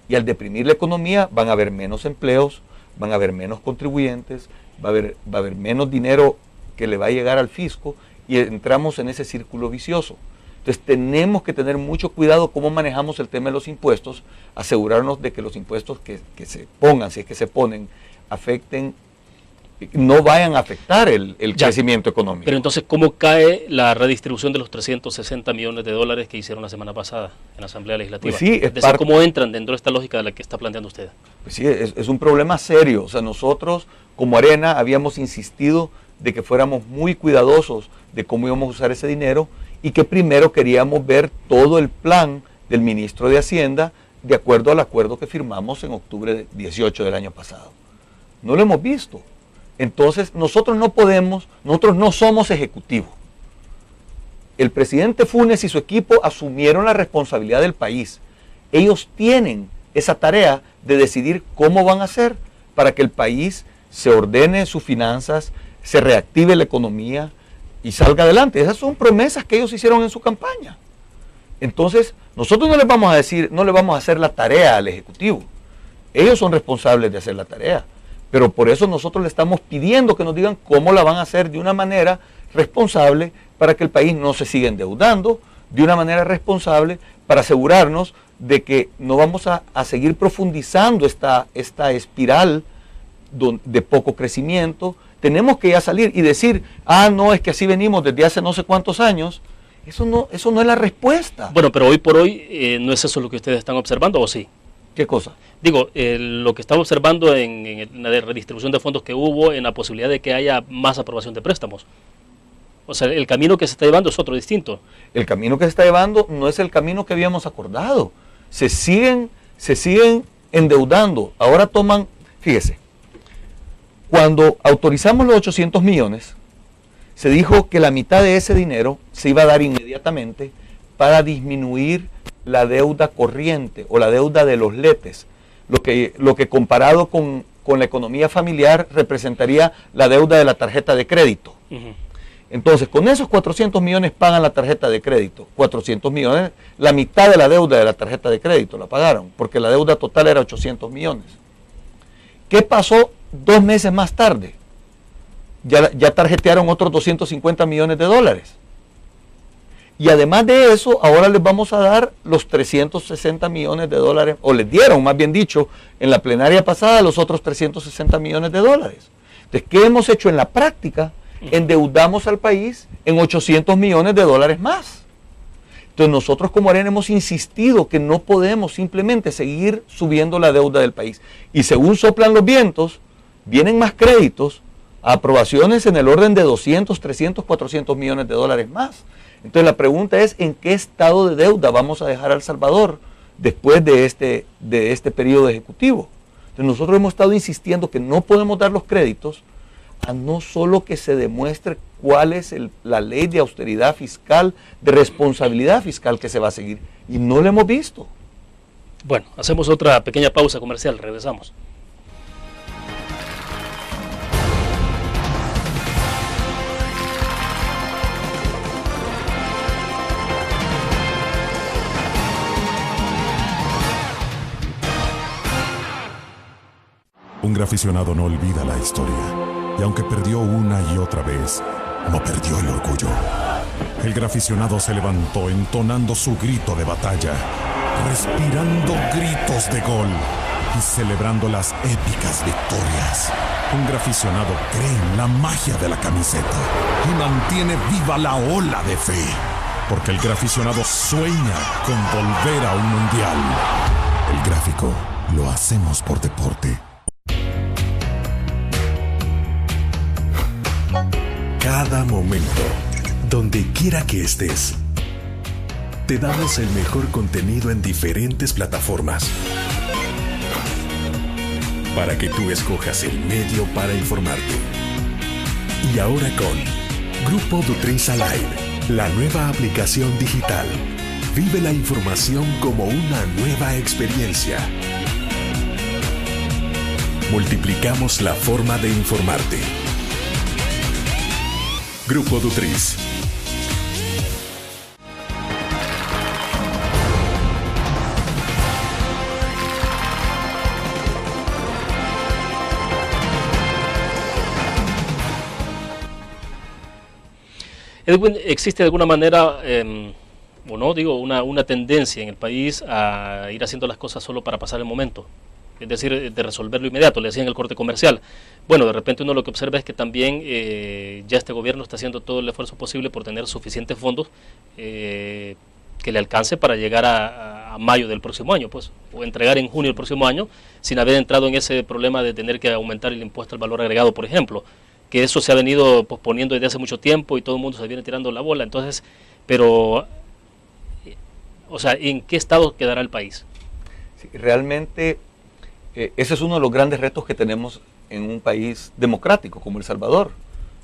Y al deprimir la economía van a haber menos empleos, van a haber menos contribuyentes, va a haber menos dinero que le va a llegar al fisco y entramos en ese círculo vicioso. Entonces tenemos que tener mucho cuidado cómo manejamos el tema de los impuestos, asegurarnos de que los impuestos que se pongan, si es que se ponen, no vayan a afectar el crecimiento económico. Pero entonces, ¿cómo cae la redistribución de los 360 millones de dólares que hicieron la semana pasada en la Asamblea Legislativa? Pues sí, ¿cómo entran dentro de esta lógica de la que está planteando usted? Pues sí, es un problema serio. O sea, nosotros como Arena habíamos insistido de que fuéramos muy cuidadosos de cómo íbamos a usar ese dinero y que primero queríamos ver todo el plan del ministro de Hacienda de acuerdo al acuerdo que firmamos en octubre 18 del año pasado. No lo hemos visto. Entonces nosotros no somos ejecutivo. El presidente Funes y su equipo asumieron la responsabilidad del país. Ellos tienen esa tarea de decidir cómo van a hacer para que el país se ordene sus finanzas, se reactive la economía y salga adelante. Esas son promesas que ellos hicieron en su campaña. Entonces, nosotros no les vamos a hacer la tarea al Ejecutivo. Ellos son responsables de hacer la tarea. Pero por eso nosotros le estamos pidiendo que nos digan cómo la van a hacer de una manera responsable para que el país no se siga endeudando, de una manera responsable para asegurarnos de que no vamos a seguir profundizando esta espiral de poco crecimiento. Tenemos que ya salir y decir, no, es que así venimos desde hace no sé cuántos años. Eso no es la respuesta. Bueno, pero hoy por hoy no es eso lo que ustedes están observando, ¿o sí? ¿Qué cosa? Digo, lo que estamos observando en la redistribución de fondos que hubo, en la posibilidad de que haya más aprobación de préstamos. O sea, el camino que se está llevando es otro distinto. El camino que se está llevando no es el camino que habíamos acordado. Se siguen endeudando. Ahora fíjese, cuando autorizamos los 800 millones, se dijo que la mitad de ese dinero se iba a dar inmediatamente para disminuir la deuda corriente o la deuda de los letes, lo que comparado con la economía familiar representaría la deuda de la tarjeta de crédito. Entonces, con esos 400 millones pagan la tarjeta de crédito. 400 millones, la mitad de la deuda de la tarjeta de crédito la pagaron, porque la deuda total era 800 millones. ¿Qué pasó 2 meses más tarde? Ya tarjetearon otros 250 millones de dólares. Y además de eso, ahora les vamos a dar los 360 millones de dólares, o les dieron, más bien dicho, en la plenaria pasada, los otros 360 millones de dólares. Entonces, ¿qué hemos hecho en la práctica? Endeudamos al país en 800 millones de dólares más. Entonces, nosotros como Arena hemos insistido que no podemos simplemente seguir subiendo la deuda del país. Y según soplan los vientos, vienen más créditos, aprobaciones en el orden de 200, 300, 400 millones de dólares más. Entonces la pregunta es, ¿en qué estado de deuda vamos a dejar a El Salvador después de este periodo ejecutivo? Entonces nosotros hemos estado insistiendo que no podemos dar los créditos a no solo que se demuestre cuál es la ley de austeridad fiscal, de responsabilidad fiscal que se va a seguir. Y no lo hemos visto. Bueno, hacemos otra pequeña pausa comercial, regresamos. Un graficionado no olvida la historia, y aunque perdió una y otra vez, no perdió el orgullo. El graficionado se levantó entonando su grito de batalla, respirando gritos de gol y celebrando las épicas victorias. Un graficionado cree en la magia de la camiseta y mantiene viva la ola de fe. Porque el graficionado sueña con volver a un mundial. El gráfico lo hacemos por deporte. Cada momento, donde quiera que estés, te damos el mejor contenido en diferentes plataformas para que tú escojas el medio para informarte. Y ahora con Grupo Dutriza Live, la nueva aplicación digital. Vive la información como una nueva experiencia. Multiplicamos la forma de informarte. Grupo Dutriz. Edwin, ¿existe de alguna manera, o no, digo, una tendencia en el país a ir haciendo las cosas solo para pasar el momento? Es decir, de resolverlo inmediato, le decía en el corte comercial. Bueno, de repente uno lo que observa es que también ya este gobierno está haciendo todo el esfuerzo posible por tener suficientes fondos que le alcance para llegar a mayo del próximo año, pues, o entregar en junio del próximo año, sin haber entrado en ese problema de tener que aumentar el impuesto al valor agregado, por ejemplo, que eso se ha venido posponiendo desde hace mucho tiempo y todo el mundo se viene tirando la bola. Entonces, pero, o sea, ¿en qué estado quedará el país? Sí, realmente ese es uno de los grandes retos que tenemos en un país democrático como El Salvador,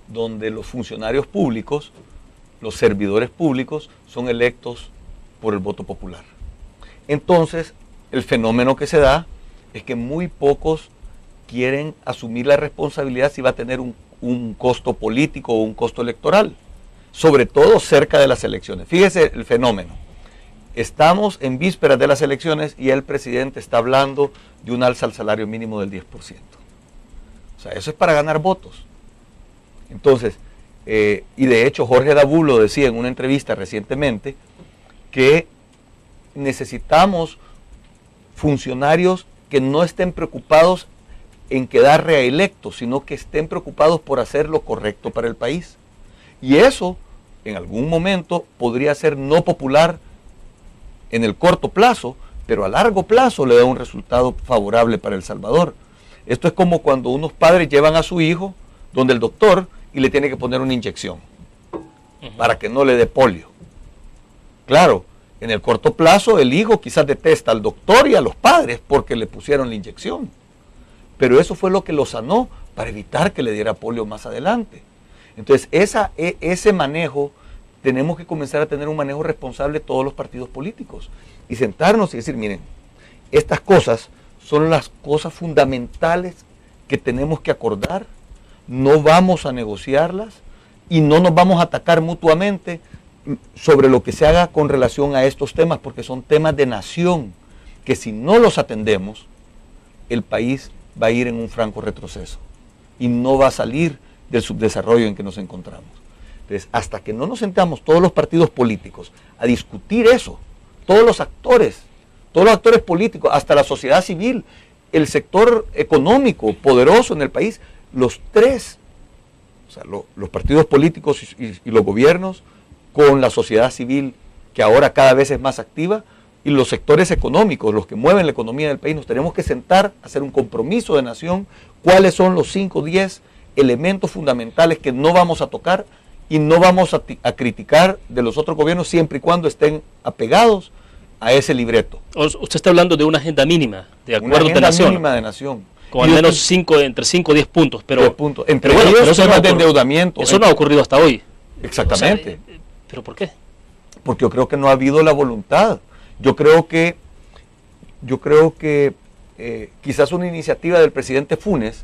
donde los funcionarios públicos, los servidores públicos, son electos por el voto popular. Entonces, el fenómeno que se da es que muy pocos quieren asumir la responsabilidad si va a tener un costo político o un costo electoral, sobre todo cerca de las elecciones. Fíjese el fenómeno. Estamos en vísperas de las elecciones y el presidente está hablando de un alza al salario mínimo del 10%. O sea, eso es para ganar votos. Entonces, y de hecho Jorge Dabú lo decía en una entrevista recientemente, que necesitamos funcionarios que no estén preocupados en quedar reelectos, sino que estén preocupados por hacer lo correcto para el país. Y eso, en algún momento, podría ser no popular en el corto plazo, pero a largo plazo le da un resultado favorable para El Salvador. Esto es como cuando unos padres llevan a su hijo donde el doctor y le tiene que poner una inyección para que no le dé polio. Claro, en el corto plazo el hijo quizás detesta al doctor y a los padres porque le pusieron la inyección. Pero eso fue lo que lo sanó para evitar que le diera polio más adelante. Entonces, ese manejo, tenemos que comenzar a tener un manejo responsable de todos los partidos políticos y sentarnos y decir, miren, estas cosas son las cosas fundamentales que tenemos que acordar, no vamos a negociarlas y no nos vamos a atacar mutuamente sobre lo que se haga con relación a estos temas, porque son temas de nación, que si no los atendemos, el país va a ir en un franco retroceso y no va a salir del subdesarrollo en que nos encontramos. Entonces, hasta que no nos sentamos todos los partidos políticos a discutir eso, todos los actores políticos, hasta la sociedad civil, el sector económico poderoso en el país, los tres, o sea, los partidos políticos y los gobiernos, con la sociedad civil, que ahora cada vez es más activa, y los sectores económicos, los que mueven la economía del país, nos tenemos que sentar, hacer un compromiso de nación, cuáles son los 5 o 10 elementos fundamentales que no vamos a tocar y no vamos a criticar de los otros gobiernos siempre y cuando estén apegados a ese libreto. Usted está hablando de una agenda mínima de acuerdos de nación. Una agenda mínima de nación. Con al menos entre 5 o 10 puntos. Pero, entre ellos temas de endeudamiento. Eso no ha ocurrido hasta hoy. Exactamente. O sea, ¿pero por qué? Porque yo creo que no ha habido la voluntad. Yo creo que quizás una iniciativa del presidente Funes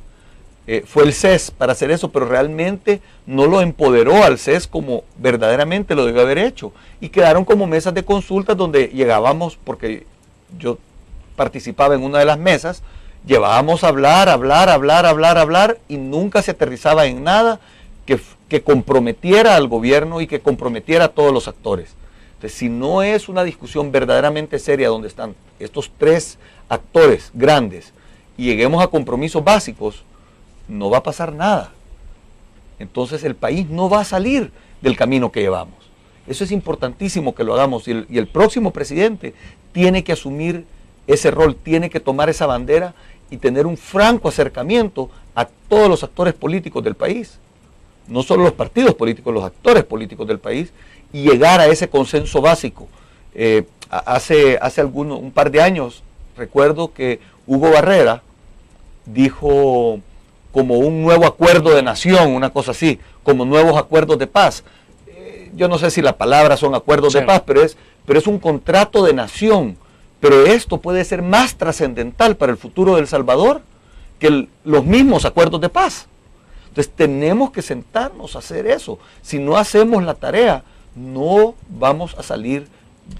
fue el CES para hacer eso, pero realmente no lo empoderó al CES como verdaderamente lo debió haber hecho. Y quedaron como mesas de consultas donde llegábamos, porque yo participaba en una de las mesas, llevábamos a hablar y nunca se aterrizaba en nada que comprometiera al gobierno y que comprometiera a todos los actores. Entonces, si no es una discusión verdaderamente seria donde están estos 3 actores grandes y lleguemos a compromisos básicos, no va a pasar nada. Entonces el país no va a salir del camino que llevamos. Eso es importantísimo que lo hagamos, y el próximo presidente tiene que asumir ese rol, tiene que tomar esa bandera y tener un franco acercamiento a todos los actores políticos del país, no solo los partidos políticos, los actores políticos del país, y llegar a ese consenso básico. Hace un par de años, recuerdo que Hugo Barrera dijo como un nuevo acuerdo de nación, una cosa así, como nuevos acuerdos de paz. Yo no sé si la palabra son acuerdos de paz, pero es un contrato de nación. Pero esto puede ser más trascendental para el futuro de El Salvador que los mismos acuerdos de paz. Entonces tenemos que sentarnos a hacer eso. Si no hacemos la tarea, no vamos a salir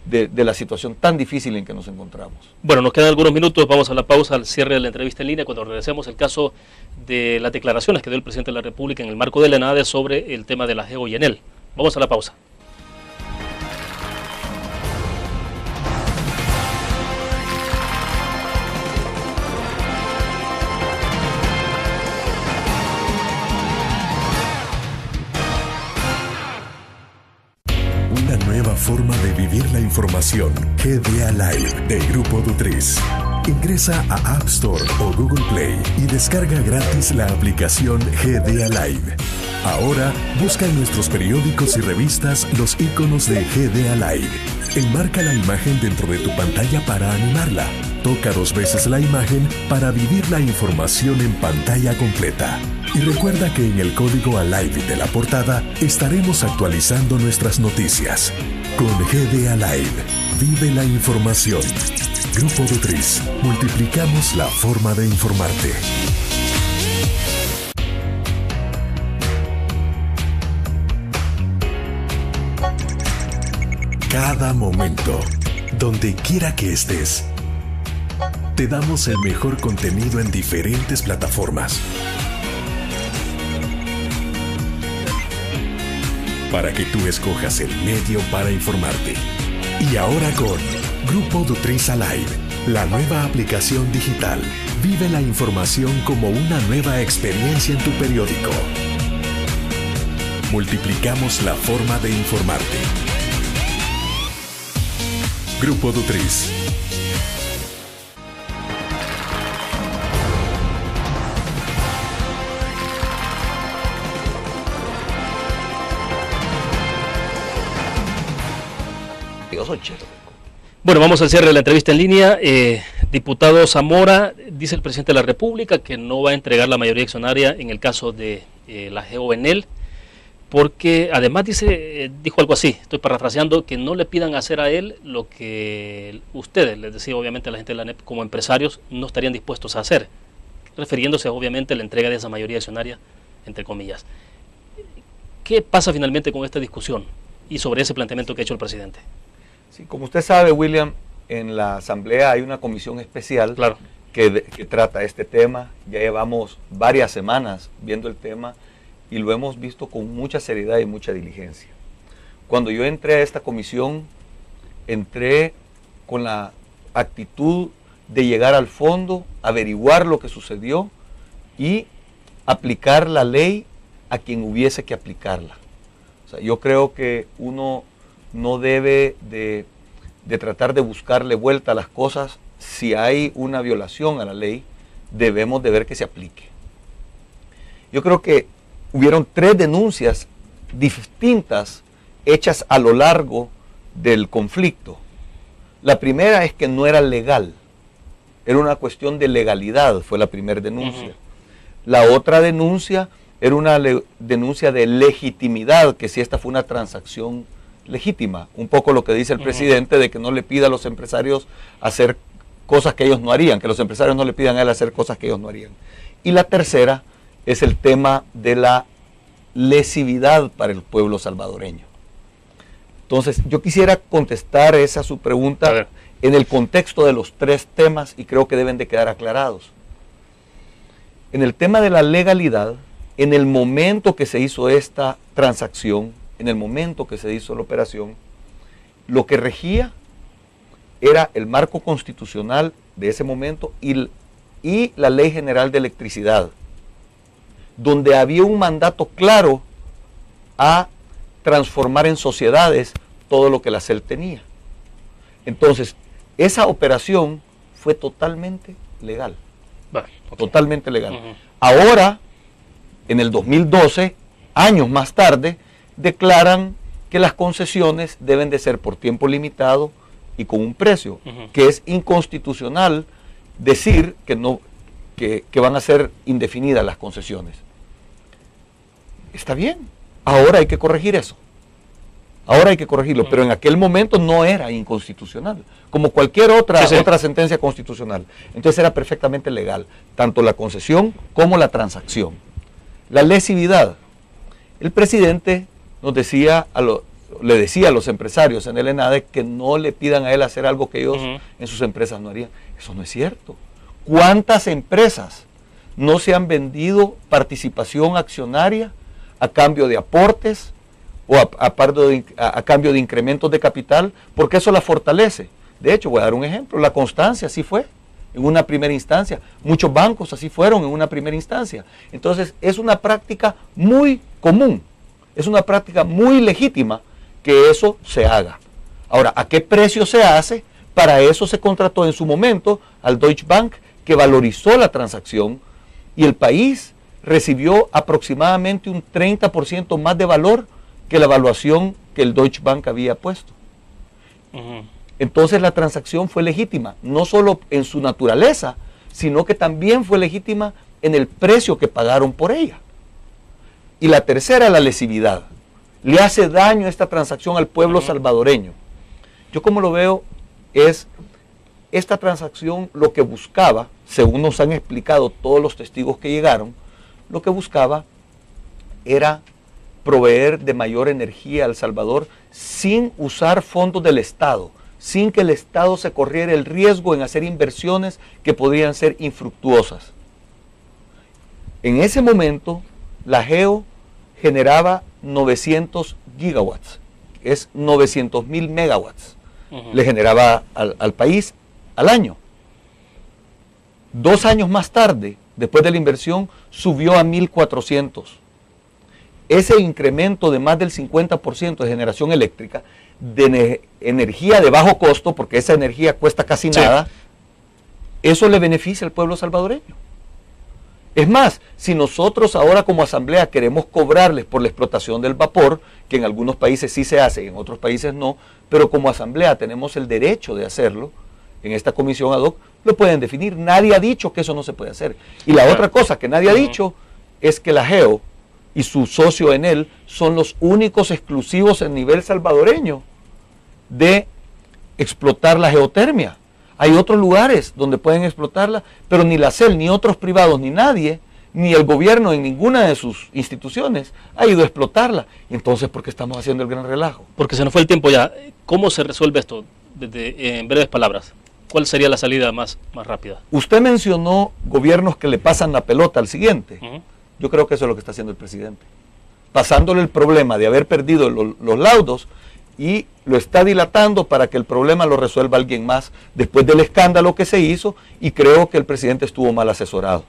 de la situación tan difícil en que nos encontramos. Bueno, nos quedan algunos minutos, vamos a la pausa, al cierre de la entrevista en línea. Cuando regresemos, el caso de las declaraciones que dio el presidente de la República en el marco de la ENADE sobre el tema de la GEO y ENEL. Vamos a la pausa. Forma de vivir la información. GDA Live de Grupo Dutriz. Ingresa a App Store o Google Play y descarga gratis la aplicación GDA Live. Ahora busca en nuestros periódicos y revistas los iconos de GDA Live. Enmarca la imagen dentro de tu pantalla para animarla. Toca 2 veces la imagen para vivir la información en pantalla completa. Y recuerda que en el código ALIVE de la portada estaremos actualizando nuestras noticias. Con GDA Live, vive la información. Grupo Dutriz, multiplicamos la forma de informarte. Cada momento, donde quiera que estés, te damos el mejor contenido en diferentes plataformas. Para que tú escojas el medio para informarte. Y ahora con Grupo Dutriz Alive, la nueva aplicación digital. Vive la información como una nueva experiencia en tu periódico. Multiplicamos la forma de informarte. Grupo Dutriz. Bueno, vamos al cierre de la entrevista en línea. Diputado Zamora, dice el presidente de la República que no va a entregar la mayoría accionaria en el caso de la GEO ENEL, porque además dijo algo así, estoy parafraseando, que no le pidan hacer a él lo que ustedes, les decía obviamente a la gente de la ANEP como empresarios, no estarían dispuestos a hacer, refiriéndose obviamente a la entrega de esa mayoría accionaria, entre comillas. ¿Qué pasa finalmente con esta discusión y sobre ese planteamiento que ha hecho el presidente? Sí, como usted sabe, William, en la Asamblea hay una comisión especial que trata este tema. Ya llevamos varias semanas viendo el tema y lo hemos visto con mucha seriedad y mucha diligencia. Cuando yo entré a esta comisión, entré con la actitud de llegar al fondo, averiguar lo que sucedió y aplicar la ley a quien hubiese que aplicarla. O sea, yo creo que uno no debe de tratar de buscarle vuelta a las cosas. Si hay una violación a la ley, debemos de ver que se aplique. Yo creo que hubieron 3 denuncias distintas hechas a lo largo del conflicto. La primera es que no era legal, era una cuestión de legalidad, fue la primera denuncia. La otra denuncia era una denuncia de legitimidad, que si esta fue una transacción legítima, un poco lo que dice el presidente de que no le pida a los empresarios hacer cosas que ellos no harían, que los empresarios no le pidan a él hacer cosas que ellos no harían. Y la tercera es el tema de la lesividad para el pueblo salvadoreño. Entonces, yo quisiera contestar esa su pregunta en el contexto de los 3 temas y creo que deben de quedar aclarados. En el tema de la legalidad, en el momento que se hizo esta transacción, en el momento que se hizo la operación, lo que regía era el marco constitucional de ese momento y la Ley General de Electricidad, donde había un mandato claro a transformar en sociedades todo lo que la CEL tenía. Entonces, esa operación fue totalmente legal. Bueno, okay. Totalmente legal. Ahora, en el 2012, años más tarde, declaran que las concesiones deben de ser por tiempo limitado y con un precio, que es inconstitucional decir que no, que van a ser indefinidas las concesiones. Está bien, ahora hay que corregir eso. Ahora hay que corregirlo, pero en aquel momento no era inconstitucional, como cualquier otra sentencia constitucional. Entonces era perfectamente legal, tanto la concesión como la transacción. La lesividad. El presidente nos decía le decía a los empresarios en el ENADE que no le pidan a él hacer algo que ellos en sus empresas no harían. Eso no es cierto. ¿Cuántas empresas no se han vendido participación accionaria a cambio de aportes o a cambio de incrementos de capital? Porque eso la fortalece. De hecho, voy a dar un ejemplo. La Constancia así fue en una primera instancia. Muchos bancos así fueron en una primera instancia. Entonces, es una práctica muy común. Es una práctica muy legítima que eso se haga. Ahora, ¿a qué precio se hace? Para eso se contrató en su momento al Deutsche Bank, que valorizó la transacción, y el país recibió aproximadamente un 30% más de valor que la evaluación que el Deutsche Bank había puesto. Entonces la transacción fue legítima, no solo en su naturaleza, sino que también fue legítima en el precio que pagaron por ella. Y la tercera, la lesividad. Le hace daño esta transacción al pueblo salvadoreño. Yo como lo veo es, esta transacción lo que buscaba, según nos han explicado todos los testigos que llegaron, lo que buscaba era proveer de mayor energía a El Salvador sin usar fondos del Estado, sin que el Estado se corriera el riesgo en hacer inversiones que podrían ser infructuosas. En ese momento, la GEO generaba 900 gigawatts, es 900,000 megawatts, le generaba al país al año. 2 años más tarde, después de la inversión, subió a 1,400. Ese incremento de más del 50% de generación eléctrica, de energía de bajo costo, porque esa energía cuesta casi nada, eso le beneficia al pueblo salvadoreño. Es más, si nosotros ahora como asamblea queremos cobrarles por la explotación del vapor, que en algunos países sí se hace y en otros países no, pero como asamblea tenemos el derecho de hacerlo, en esta comisión ad hoc, lo pueden definir. Nadie ha dicho que eso no se puede hacer. Y la otra cosa que nadie ha dicho es que la GEO y su socio en él son los únicos exclusivos en nivel salvadoreño de explotar la geotermia. Hay otros lugares donde pueden explotarla, pero ni la CEL, ni otros privados, ni nadie, ni el gobierno en ninguna de sus instituciones ha ido a explotarla. Y entonces, ¿por qué estamos haciendo el gran relajo? Porque se nos fue el tiempo ya. ¿Cómo se resuelve esto? En breves palabras, ¿cuál sería la salida más rápida? Usted mencionó gobiernos que le pasan la pelota al siguiente. Yo creo que eso es lo que está haciendo el presidente. Pasándole el problema de haber perdido los laudos y lo está dilatando para que el problema lo resuelva alguien más después del escándalo que se hizo, y creo que el presidente estuvo mal asesorado.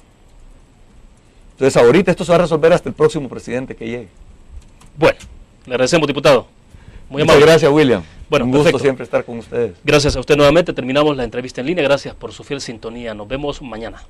Entonces ahorita esto se va a resolver hasta el próximo presidente que llegue. Bueno, le agradecemos, diputado. Muy Muchas amable. gracias, William. Bueno, un gusto perfecto. siempre estar con ustedes. Gracias a usted nuevamente. Terminamos la entrevista en línea. Gracias por su fiel sintonía. Nos vemos mañana.